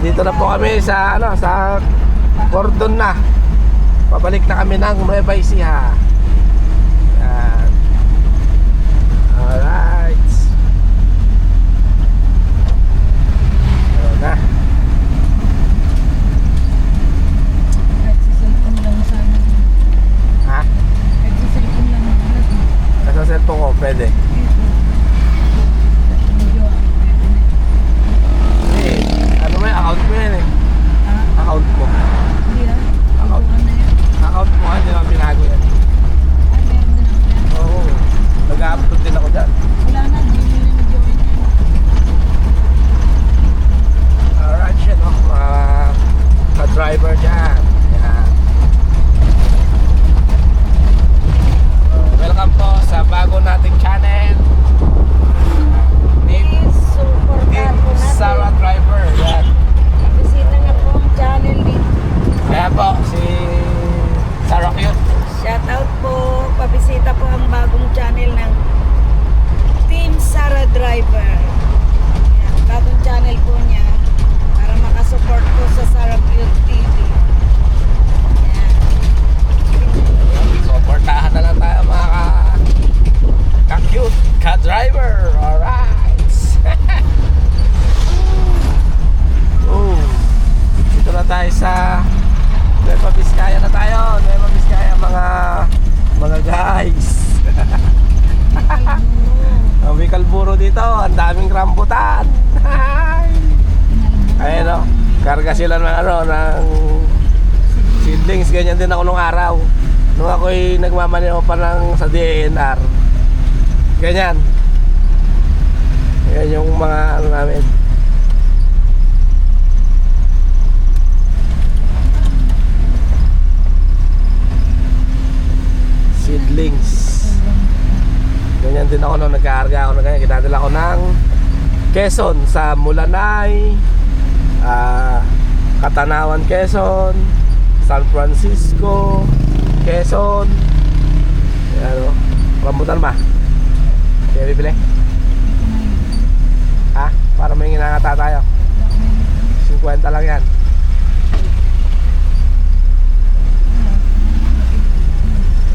Dito na po kami sa sa Cordon na. Pabalik na kami ng Nueva Ecija. Yan. Alright. Ayan na. Nagsiselfon lang sana. Ha? Nagsiselfon lang ulit. Nasa cellphone ko, pwede. Ano ba yung account mo yan eh? Account mo. Hindi ah. Account. Ibukan na yan. Account mo, hindi naman binago yan. Ah, meron din ako yan. Oo. Nag-upload din ako dyan. Wala na, hindi mo na nag-join yan. Alright, shit, no? Mga ka-driver dyan. Yan. Welcome po sa bago nating channel. Please, supportahan po natin. Sarah Driver. Yan. Bisita nga po ang channel dito. Kaya po, si Sarah Cute. Shout out po. Pabisita po ang bagong channel ng Team Sarah Driver. Yan, bagong channel po niya para makasupport po sa Sarah Cute TV. Yan. Supportahan na lang tayo mga ka-cute, ka-driver. Alright. Oh. Dito na tayo sa Nueva Vizcaya na tayo. Nueva Vizcaya mga guys. Ang Bicalburo dito, ang daming rambutan. Ayun o, karga sila ng ng seedlings. Ganyan din ako nung araw. Nung ako'y nagmamaneho pa ng sa DNR. Ganyan. Yan yung mga namin. Seedlings. Ganyan din ako nung nagkakarga ako ng ganyan. Kinadala ko ng Quezon sa Mulanay, Katanawan, Quezon, San Francisco, Quezon. Ayan o. Rambutan ba? Kaya bibili? Ha? Para may ginangata tayo. 50 lang yan.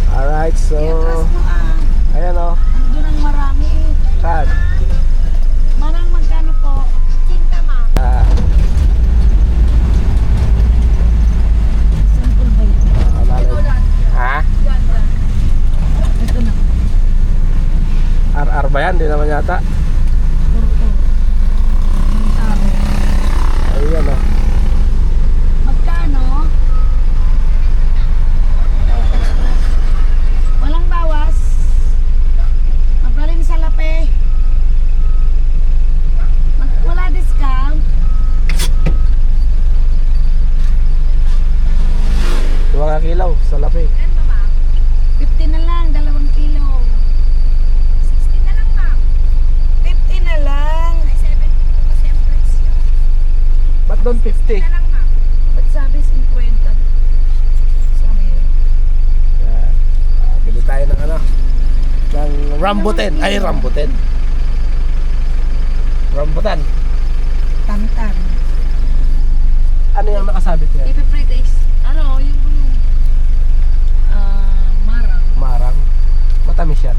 Alright, so Iatras mo ah. ayan o. Doon ang marami eh. Saan? Manang magkano po? Cinta ma. Sample ba yun? Ha? Ito na. RR ba yan? Di naman yata. Puro. Ang tao. Ayan o. Magkano? Walang bawas. Magaling sa lape. Wala discount. Mga kilaw sa lapi. 50 na lang, 2 kilo. 60 na lang, ma'am. 50 na lang. Ay, 70 po kasi ang presyo. Ba't doon 50? Na lang, ma'am. Ba't sabi 50? Sabi yun. Yan. Bili tayo ng ng rambutan. Ay, rambutan. Rambutan. Tantan. Ano yung nakasabit niya? Ipipritaste. Ano, yung marang. Marang. Matamis yan.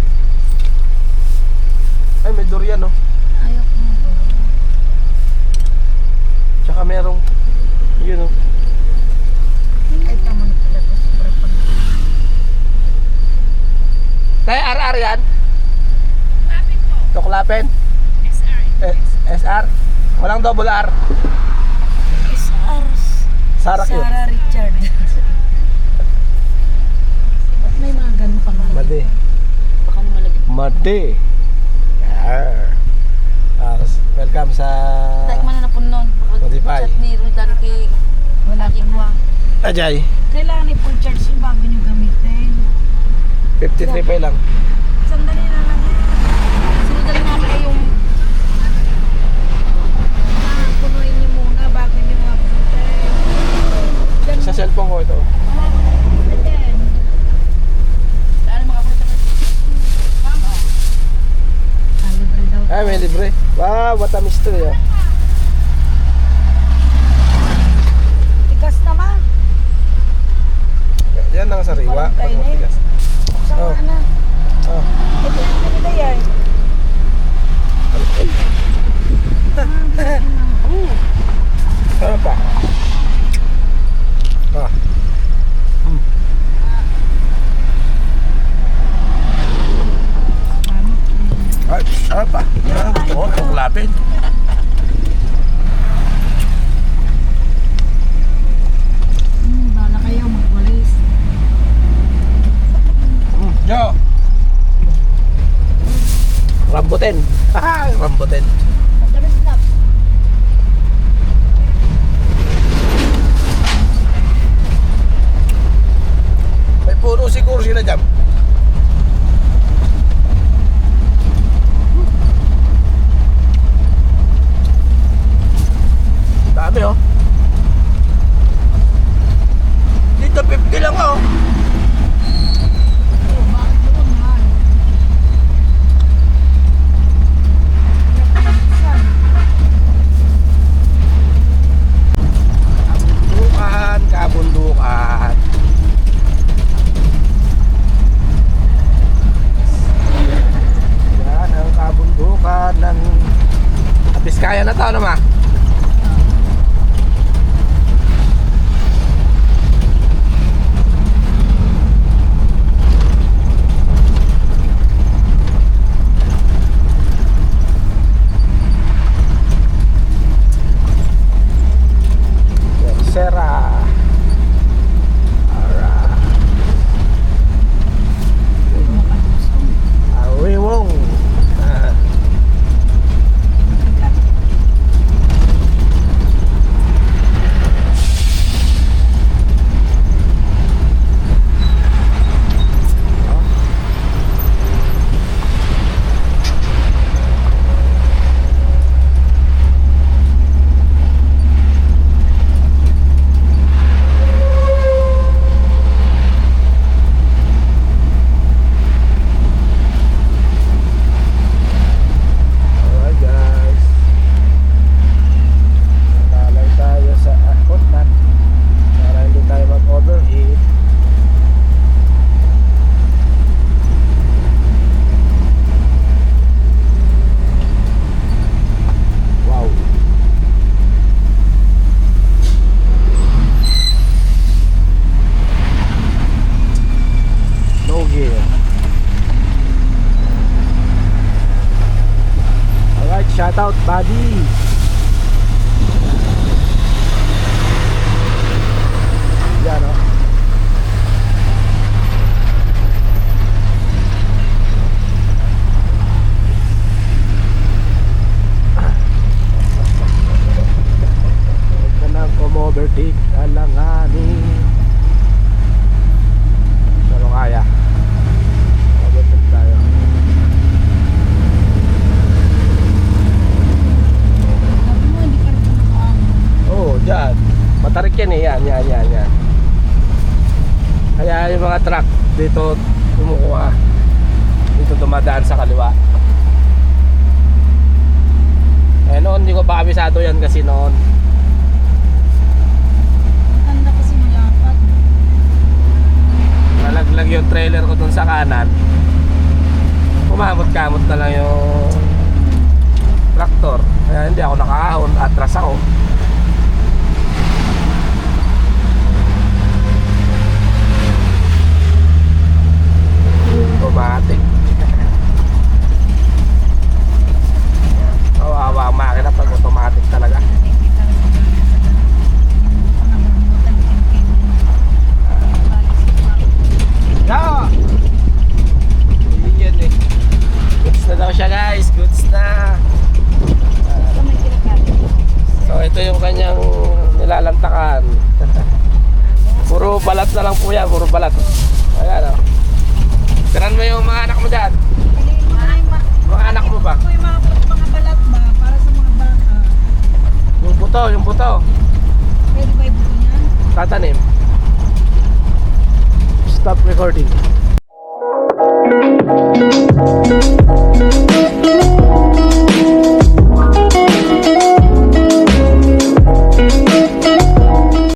Ay, may durian no. Ayaw ko mo ba? Tsaka merong yun oh. Ay, tama na pala ito. Sobrang pang. Tayo RR yan? Lapin po. Tuklapin? SR. SR? Walang double R. SR. Sarah Cute. Sarah Richard. Ba't may mga ganun pa nga? Madi. Baka malagay. Madi. Arr. Welcome sa Tayo man na napunon. Spotify. Chat ni Roldan kay Wala Kingwa. Ajay. Kailangan i-full charge yung bago nyo gamitin. 53 pa lang. Sandali na lang yan. Sinundan namin ay yung Punuin nyo muna bago nyo upload. Sa cellphone ko ito. saan mga punta na. Libre daw. Ay, may libre. Wow, matamis to yun. rambutin. Rambutin. Madalas lang. May puno siguro sila dyan. Dami oh. Dito 50 lang oh. Oh, bakit doon mahal? Saan? Kabundukan, kabundukan. Yan ang kabundukan ng Biskaya na to, ano ma? Sera. Awiwong. Alright guys. Lalay tayo sa akotnan para hindi tayo mag-overheat. Wow. No gear. Alright, shout out buddy. Yan o. Huwag ka nang overtake, alanganin. Pero kaya. Overtake tayo. Sabi mo, hindi ka rin kumakain. Oo, dyan. Matarik yan eh. Yan. Kaya yung mga truck dito kumukuha. Dito dumadaan sa kaliwa. Eh noon hindi ko pa kabisado yan kasi noon. Tanda kasi malapat. Nalaglag yung trailer ko dun sa kanan. Kumamot-kamot na lang yung traktor. Kaya hindi ako nakahon. Atras ako. Automatic. Kawawa ang makina pag automatic talaga. Nakikita rin mo doon sa pangamutan ng Yeah! Yan eh. Goods na daw siya guys. Goods na. Ito may kinakain. So ito yung kanyang nilalantakan. Puro balat na lang po yan. Puro balat. Ayan o. Tiran mo yung mga anak mo dyan. Piliin mo na yung Mga anak mo ba? Ito yung mga balat ba para sa mga baka. Yung buto. Pwede ba ibuto niyan? Tatanim. Stop recording.